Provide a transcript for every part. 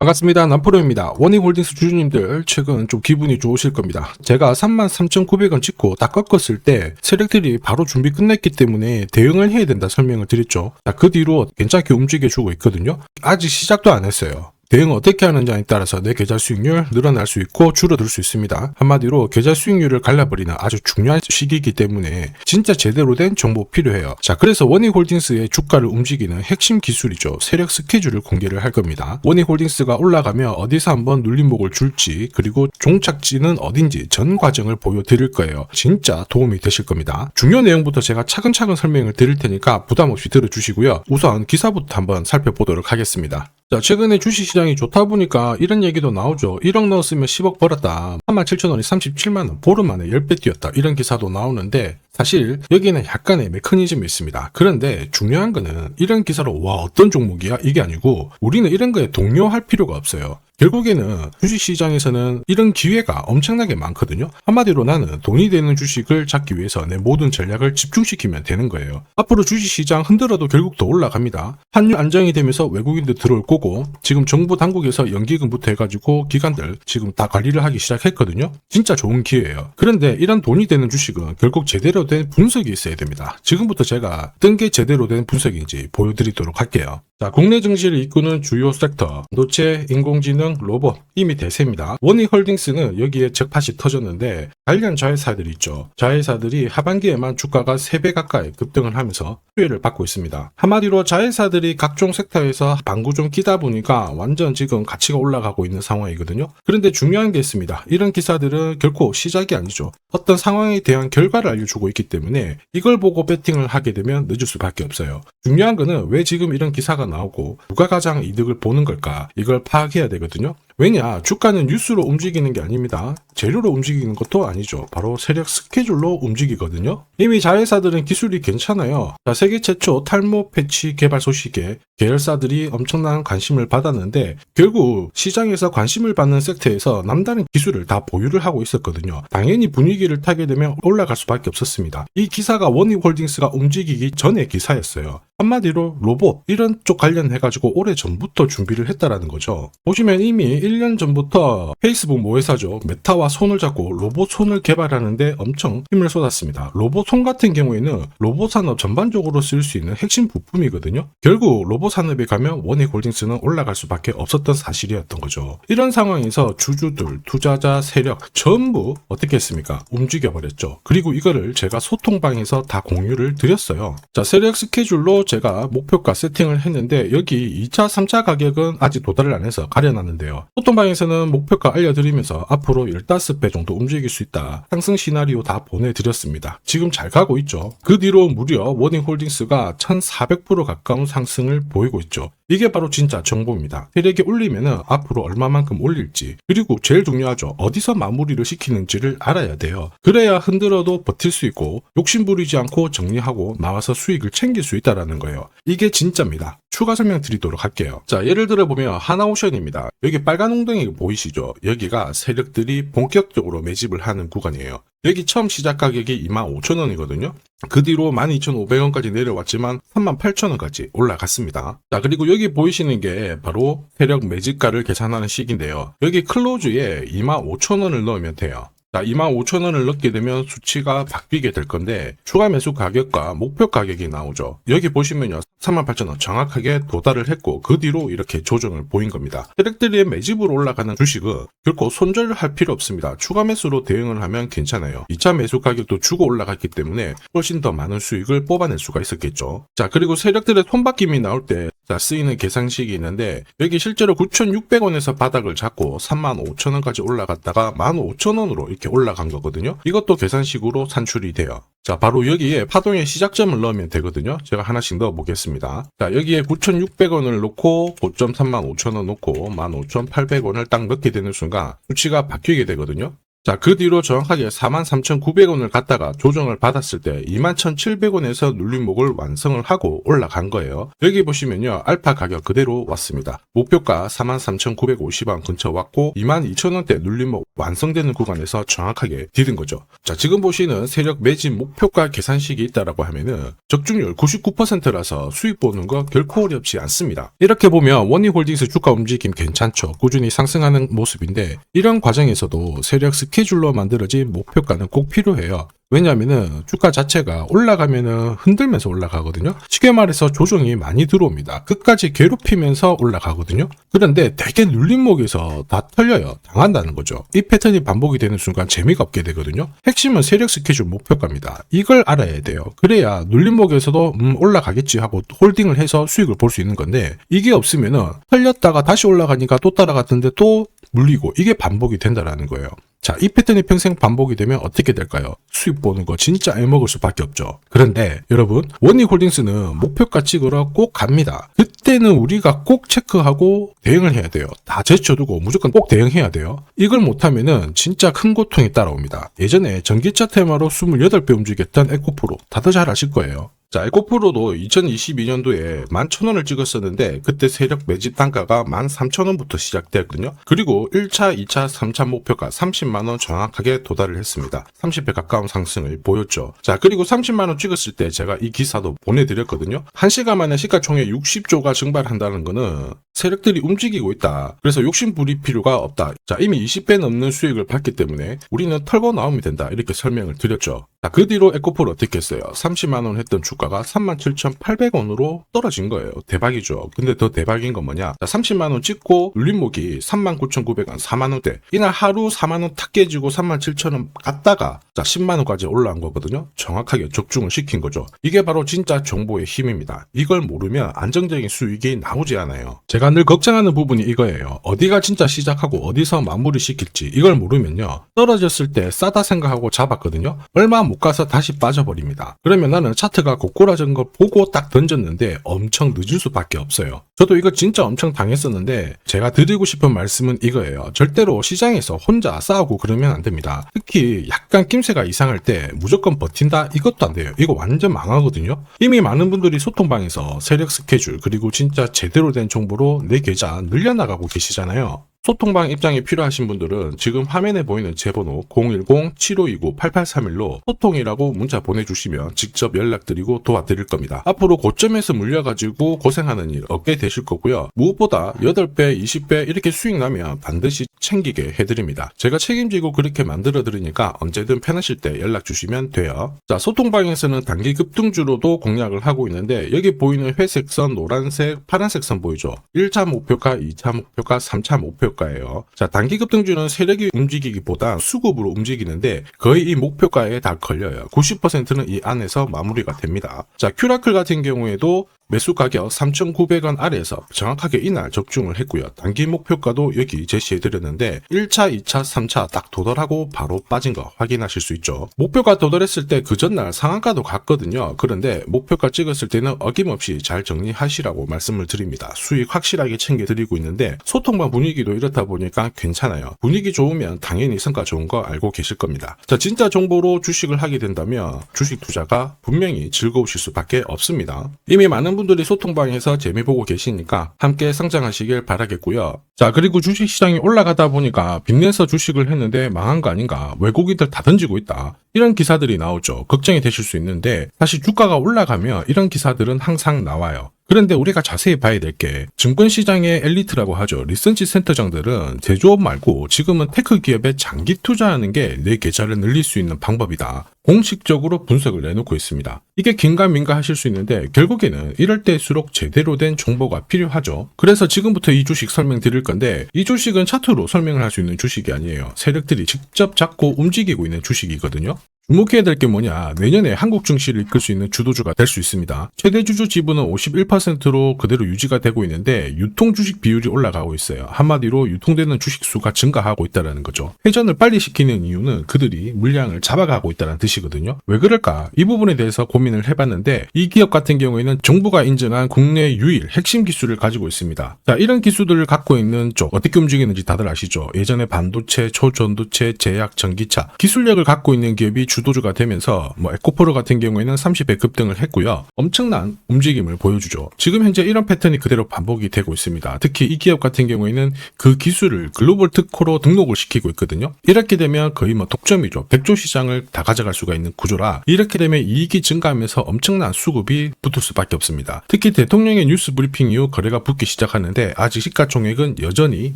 반갑습니다. 남프로입니다. 원익홀딩스 주주님들 최근 좀 기분이 좋으실 겁니다. 제가 33,900원 찍고 딱 꺾었을 때 세력들이 바로 준비 끝냈기 때문에 대응을 해야 된다 설명을 드렸죠. 그 뒤로 괜찮게 움직여주고 있거든요. 아직 시작도 안 했어요. 대응 어떻게 하느냐에 따라서 내 계좌 수익률 늘어날 수 있고 줄어들 수 있습니다. 한마디로 계좌 수익률을 갈라버리는 아주 중요한 시기이기 때문에 진짜 제대로 된 정보 필요해요. 자, 그래서 원익홀딩스의 주가를 움직이는 핵심 기술이죠. 세력 스케줄을 공개를 할 겁니다. 원익홀딩스가 올라가면 어디서 한번 눌림목을 줄지, 그리고 종착지는 어딘지 전 과정을 보여드릴 거예요. 진짜 도움이 되실 겁니다. 중요 내용부터 제가 차근차근 설명을 드릴 테니까 부담 없이 들어주시고요. 우선 기사부터 한번 살펴보도록 하겠습니다. 자, 최근에 주식시장이 좋다 보니까 이런 얘기도 나오죠. 1억 넣었으면 10억 벌었다. 37,000원이 37만원, 보름 만에 10배 뛰었다. 이런 기사도 나오는데 사실 여기는 약간의 메커니즘이 있습니다. 그런데 중요한 거는 이런 기사로 와 어떤 종목이야? 이게 아니고 우리는 이런 거에 동요할 필요가 없어요. 결국에는 주식시장에서는 이런 기회가 엄청나게 많거든요. 한마디로 나는 돈이 되는 주식을 잡기 위해서 내 모든 전략을 집중시키면 되는 거예요. 앞으로 주식시장 흔들어도 결국 더 올라갑니다. 환율 안정이 되면서 외국인들 들어올 거고, 지금 정부 당국에서 연기금부터 해가지고 기관들 지금 다 관리를 하기 시작했거든요. 진짜 좋은 기회예요. 그런데 이런 돈이 되는 주식은 결국 제대로 된 분석이 있어야 됩니다. 지금부터 제가 어떤 게 제대로 된 분석인지 보여드리도록 할게요. 자, 국내 증시를 이끄는 주요 섹터, 반도체, 인공지능, 로봇, 이미 대세입니다. 원익홀딩스는 여기에 적팟이 터졌는데 관련 자회사들이 있죠. 자회사들이 하반기에만 주가가 3배 가까이 급등을 하면서 수혜를 받고 있습니다. 한마디로 자회사들이 각종 섹터에서 방구 좀 끼다 보니까 완전 지금 가치가 올라가고 있는 상황이거든요. 그런데 중요한 게 있습니다. 이런 기사들은 결코 시작이 아니죠. 어떤 상황에 대한 결과를 알려주고 있기 때문에 이걸 보고 배팅을 하게 되면 늦을 수밖에 없어요. 중요한 거는 왜 지금 이런 기사가 나오고 누가 가장 이득을 보는 걸까? 이걸 파악해야 되거든요. 왜냐? 주가는 뉴스로 움직이는 게 아닙니다. 재료로 움직이는 것도 아니죠. 바로 세력 스케줄로 움직이거든요. 이미 자회사들은 기술이 괜찮아요. 자, 세계 최초 탈모 패치 개발 소식에 계열사들이 엄청난 관심을 받았는데 결국 시장에서 관심을 받는 섹터에서 남다른 기술을 다 보유를 하고 있었거든요. 당연히 분위기를 타게 되면 올라갈 수밖에 없었습니다. 이 기사가 원익홀딩스가 움직이기 전의 기사였어요. 한마디로 로봇 이런 쪽 관련해가지고 오래 전부터 준비를 했다라는 거죠. 보시면 이미 1년 전부터 페이스북 모회사죠. 메타와 손을 잡고 로봇 손을 개발하는데 엄청 힘을 쏟았습니다. 로봇 손 같은 경우에는 로봇 산업 전반적으로 쓸 수 있는 핵심 부품이거든요. 결국 로봇 산업에 가면 원익홀딩스는 올라갈 수밖에 없었던 사실이었던 거죠. 이런 상황에서 주주들, 투자자, 세력 전부 어떻게 했습니까? 움직여버렸죠. 그리고 이거를 제가 소통방에서 다 공유를 드렸어요. 자, 세력 스케줄로 제가 목표가 세팅을 했는데 여기 2차, 3차 가격은 아직 도달을 안 해서 가려놨는데요. 소통방에서는 목표가 알려드리면서 앞으로 15배 정도 움직일 수 있다. 상승 시나리오 다 보내드렸습니다. 지금 잘 가고 있죠. 그 뒤로 무려 원익홀딩스가 1400% 가까운 상승을 보이고 있죠. 이게 바로 진짜 정보입니다. 세력이 올리면은 앞으로 얼마만큼 올릴지, 그리고 제일 중요하죠. 어디서 마무리를 시키는지를 알아야 돼요. 그래야 흔들어도 버틸 수 있고 욕심 부리지 않고 정리하고 나와서 수익을 챙길 수 있다라는 거예요. 이게 진짜입니다. 추가 설명 드리도록 할게요. 자, 예를 들어 보면 하나오션입니다. 여기 빨간 웅덩이 보이시죠? 여기가 세력들이 본격적으로 매집을 하는 구간이에요. 여기 처음 시작 가격이 25,000원이거든요. 그 뒤로 12,500원까지 내려왔지만 38,000원까지 올라갔습니다. 자, 그리고 여기 보이시는 게 바로 세력 매집가를 계산하는 식인데요. 여기 클로즈에 25,000원을 넣으면 돼요. 자, 25,000원을 넣게 되면 수치가 바뀌게 될 건데 추가 매수 가격과 목표 가격이 나오죠. 여기 보시면요. 38,000원 정확하게 도달을 했고 그 뒤로 이렇게 조정을 보인 겁니다. 세력들이 매집으로 올라가는 주식은 결코 손절을 할 필요 없습니다. 추가 매수로 대응을 하면 괜찮아요. 2차 매수 가격도 주고 올라갔기 때문에 훨씬 더 많은 수익을 뽑아낼 수가 있었겠죠. 자, 그리고 세력들의 손바뀜이 나올 때 쓰이는 계산식이 있는데 여기 실제로 9,600원에서 바닥을 잡고 35,000원까지 올라갔다가 15,000원으로 이렇게 올라간 거거든요. 이것도 계산식으로 산출이 돼요. 자, 바로 여기에 파동의 시작점을 넣으면 되거든요. 제가 하나씩 넣어 보겠습니다. 자, 여기에 9,600원을 놓고 고점 35,000원 놓고 15,800원을 딱 넣게 되는 순간 수치가 바뀌게 되거든요. 자, 그 뒤로 정확하게 43,900원을 갖다가 조정을 받았을 때 21,700원에서 눌림목을 완성을 하고 올라간 거예요. 여기 보시면요, 알파 가격 그대로 왔습니다. 목표가 43,950원 근처 왔고 22,000원대 눌림목 완성되는 구간에서 정확하게 디딘 거죠. 자, 지금 보시는 세력 매집 목표가 계산식이 있다라고 하면은 적중률 99%라서 수익 보는 거 결코 어렵지 않습니다. 이렇게 보면 원희홀딩스 주가 움직임 괜찮죠. 꾸준히 상승하는 모습인데 이런 과정에서도 세력 스케줄로 만들어진 목표가는 꼭 필요해요. 왜냐하면은 주가 자체가 올라가면은 흔들면서 올라가거든요. 쉽게 말해서 조정이 많이 들어옵니다. 끝까지 괴롭히면서 올라가거든요. 그런데 대개 눌림목에서 다 털려요. 당한다는 거죠. 이 패턴이 반복이 되는 순간 재미가 없게 되거든요. 핵심은 세력 스케줄 목표가입니다. 이걸 알아야 돼요. 그래야 눌림목에서도 올라가겠지 하고 홀딩을 해서 수익을 볼 수 있는 건데 이게 없으면은 털렸다가 다시 올라가니까 또 따라갔는데 또 물리고 이게 반복이 된다라는 거예요. 자, 이 패턴이 평생 반복이 되면 어떻게 될까요? 수익 보는 거 진짜 애먹을 수밖에 없죠. 그런데 여러분, 원희홀딩스는 목표가 찍으러 꼭 갑니다. 그때는 우리가 꼭 체크하고 대응을 해야 돼요. 다 제쳐두고 무조건 꼭 대응해야 돼요. 이걸 못하면은 진짜 큰 고통이 따라옵니다. 예전에 전기차 테마로 28배 움직였던 에코프로 다들 잘 아실 거예요. 자, 에코프로도 2022년도에 11,000원을 찍었었는데 그때 세력 매집 단가가 13,000원부터 시작되었거든요. 그리고 1차, 2차, 3차 목표가 30만원 정확하게 도달을 했습니다. 30배 가까운 상승을 보였죠. 자, 그리고 30만원 찍었을 때 제가 이 기사도 보내드렸거든요. 1시간 만에 시가총액 60조가 증발한다는 거는 세력들이 움직이고 있다. 그래서 욕심 부릴 필요가 없다. 자, 이미 20배 넘는 수익을 봤기 때문에 우리는 털고 나오면 된다. 이렇게 설명을 드렸죠. 자, 그 뒤로 에코프로 어떻게 했어요? 30만원 했던 주가가 37,800원으로 떨어진 거예요. 대박이죠. 근데 더 대박인 건 뭐냐? 자, 30만원 찍고 눌림목이 39,900원, 4만원대. 이날 하루 4만원 탁 깨지고 37,000원 갔다가 자, 10만원까지 올라온 거거든요. 정확하게 적중을 시킨 거죠. 이게 바로 진짜 정보의 힘입니다. 이걸 모르면 안정적인 수익이 나오지 않아요. 제가 늘 걱정하는 부분이 이거예요. 어디가 진짜 시작하고 어디서 마무리 시킬지 이걸 모르면요. 떨어졌을 때 싸다 생각하고 잡았거든요. 얼마 못 가서 다시 빠져버립니다. 그러면 나는 차트가 고꾸라진 걸 보고 딱 던졌는데 엄청 늦을 수밖에 없어요. 저도 이거 진짜 엄청 당했었는데 제가 드리고 싶은 말씀은 이거예요. 절대로 시장에서 혼자 싸우고 그러면 안 됩니다. 특히 약간 낌새가 이상할 때 무조건 버틴다? 이것도 안 돼요. 이거 완전 망하거든요. 이미 많은 분들이 소통방에서 세력 스케줄 그리고 진짜 제대로 된 정보로 내 계좌 늘려나가고 계시잖아요. 소통방 입장이 필요하신 분들은 지금 화면에 보이는 제 번호 010-7529-8831로 소통이라고 문자 보내주시면 직접 연락드리고 도와드릴 겁니다. 앞으로 고점에서 물려가지고 고생하는 일 없게 되실 거고요. 무엇보다 8배, 20배 이렇게 수익 나면 반드시 챙기게 해드립니다. 제가 책임지고 그렇게 만들어드리니까 언제든 편하실 때 연락 주시면 돼요. 자, 소통방에서는 단기 급등주로도 공략을 하고 있는데 여기 보이는 회색 선, 노란색, 파란색 선 보이죠? 1차 목표가, 2차 목표가, 3차 목표가 예요. 자, 단기 급등주는 세력이 움직이기보다 수급으로 움직이는데 거의 이 목표가에 다 걸려요. 90%는 이 안에서 마무리가 됩니다. 자, 큐라클 같은 경우에도 매수 가격 3,900원 아래에서 정확하게 이날 적중을 했고요. 단기 목표가도 여기 제시해드렸는데 1차, 2차, 3차 딱 도달하고 바로 빠진 거 확인하실 수 있죠. 목표가 도달했을 때 그 전날 상한가도 갔거든요. 그런데 목표가 찍었을 때는 어김없이 잘 정리하시라고 말씀을 드립니다. 수익 확실하게 챙겨드리고 있는데 소통방 분위기도 이렇다 보니까 괜찮아요. 분위기 좋으면 당연히 성과 좋은 거 알고 계실 겁니다. 자, 진짜 정보로 주식을 하게 된다면 주식 투자가 분명히 즐거우실 수밖에 없습니다. 이미 많은 분들이 소통방에서 재미 보고 계시니까 함께 성장하시길 바라겠고요. 자, 그리고 주식시장이 올라가다 보니까 빚내서 주식을 했는데 망한 거 아닌가, 외국인들 다 던지고 있다, 이런 기사들이 나오죠. 걱정이 되실 수 있는데 사실 주가가 올라가면 이런 기사들은 항상 나와요. 그런데 우리가 자세히 봐야 될 게 증권시장의 엘리트라고 하죠. 리서치 센터장들은 제조업 말고 지금은 테크 기업에 장기 투자하는 게 내 계좌를 늘릴 수 있는 방법이다. 공식적으로 분석을 내놓고 있습니다. 이게 긴가민가 하실 수 있는데 결국에는 이럴 때일수록 제대로 된 정보가 필요하죠. 그래서 지금부터 이 주식 설명드릴 건데 이 주식은 차트로 설명을 할 수 있는 주식이 아니에요. 세력들이 직접 잡고 움직이고 있는 주식이거든요. 주목해야 될 게 뭐냐, 내년에 한국 증시를 이끌 수 있는 주도주가 될 수 있습니다. 최대 주주 지분은 51%로 그대로 유지가 되고 있는데 유통 주식 비율이 올라가고 있어요. 한마디로 유통되는 주식 수가 증가하고 있다는 거죠. 회전을 빨리 시키는 이유는 그들이 물량을 잡아가고 있다는 뜻이거든요. 왜 그럴까? 이 부분에 대해서 고민을 해봤는데 이 기업 같은 경우에는 정부가 인정한 국내 유일 핵심 기술을 가지고 있습니다. 자, 이런 기술들을 갖고 있는 쪽 어떻게 움직이는지 다들 아시죠? 예전에 반도체, 초전도체, 제약, 전기차 기술력을 갖고 있는 기업이 주도주가 되면서 에코프로 같은 경우에는 30배 급등을 했고요. 엄청난 움직임을 보여주죠. 지금 현재 이런 패턴이 그대로 반복이 되고 있습니다. 특히 이 기업 같은 경우에는 그 기술을 글로벌 특허로 등록을 시키고 있거든요. 이렇게 되면 거의 독점이죠. 100조 시장을 다 가져갈 수가 있는 구조라 이렇게 되면 이익이 증가하면서 엄청난 수급이 붙을 수밖에 없습니다. 특히 대통령의 뉴스 브리핑 이후 거래가 붙기 시작하는데 아직 시가총액은 여전히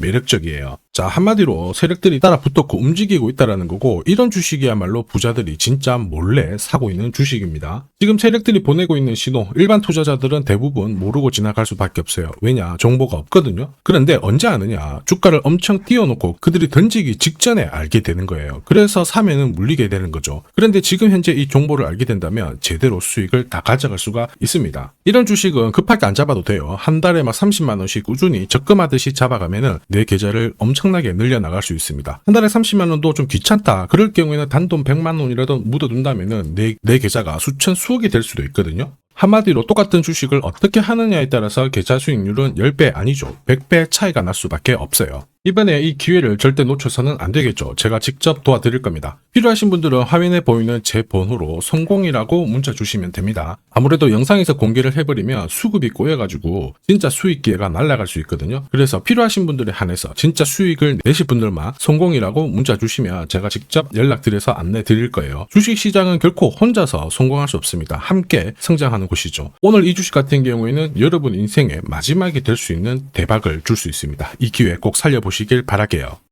매력적이에요. 자, 한마디로 세력들이 따라 붙었고 움직이고 있다는 거고, 이런 주식이야말로 부자들이 진짜 몰래 사고 있는 주식입니다. 지금 세력들이 보내고 있는 신호, 일반 투자자들은 대부분 모르고 지나갈 수밖에 없어요. 왜냐? 정보가 없거든요. 그런데 언제 아느냐? 주가를 엄청 띄워놓고 그들이 던지기 직전에 알게 되는 거예요. 그래서 사면은 물리게 되는 거죠. 그런데 지금 현재 이 정보를 알게 된다면 제대로 수익을 다 가져갈 수가 있습니다. 이런 주식은 급하게 안 잡아도 돼요. 한 달에 30만 원씩 꾸준히 적금하듯이 잡아가면은 내 계좌를 엄청나게 늘려나갈 수 있습니다. 한 달에 30만 원도 좀 귀찮다. 그럴 경우에는 단돈 100만 원이라도 묻어둔다면은 내 계좌가 수천 수억이 될 수도 있거든요. 한마디로 똑같은 주식을 어떻게 하느냐에 따라서 계좌 수익률은 10배 아니죠. 100배 차이가 날 수밖에 없어요. 이번에 이 기회를 절대 놓쳐서는 안 되겠죠. 제가 직접 도와드릴 겁니다. 필요하신 분들은 화면에 보이는 제 번호로 성공이라고 문자 주시면 됩니다. 아무래도 영상에서 공개를 해버리면 수급이 꼬여가지고 진짜 수익 기회가 날아갈 수 있거든요. 그래서 필요하신 분들에 한해서 진짜 수익을 내실 분들만 성공이라고 문자 주시면 제가 직접 연락드려서 안내 드릴 거예요. 주식시장은 결코 혼자서 성공할 수 없습니다. 함께 성장하는 곳이죠. 오늘 이 주식 같은 경우에는 여러분 인생의 마지막이 될 수 있는 대박을 줄 수 있습니다. 이 기회 꼭 살려보시길 바랄게요.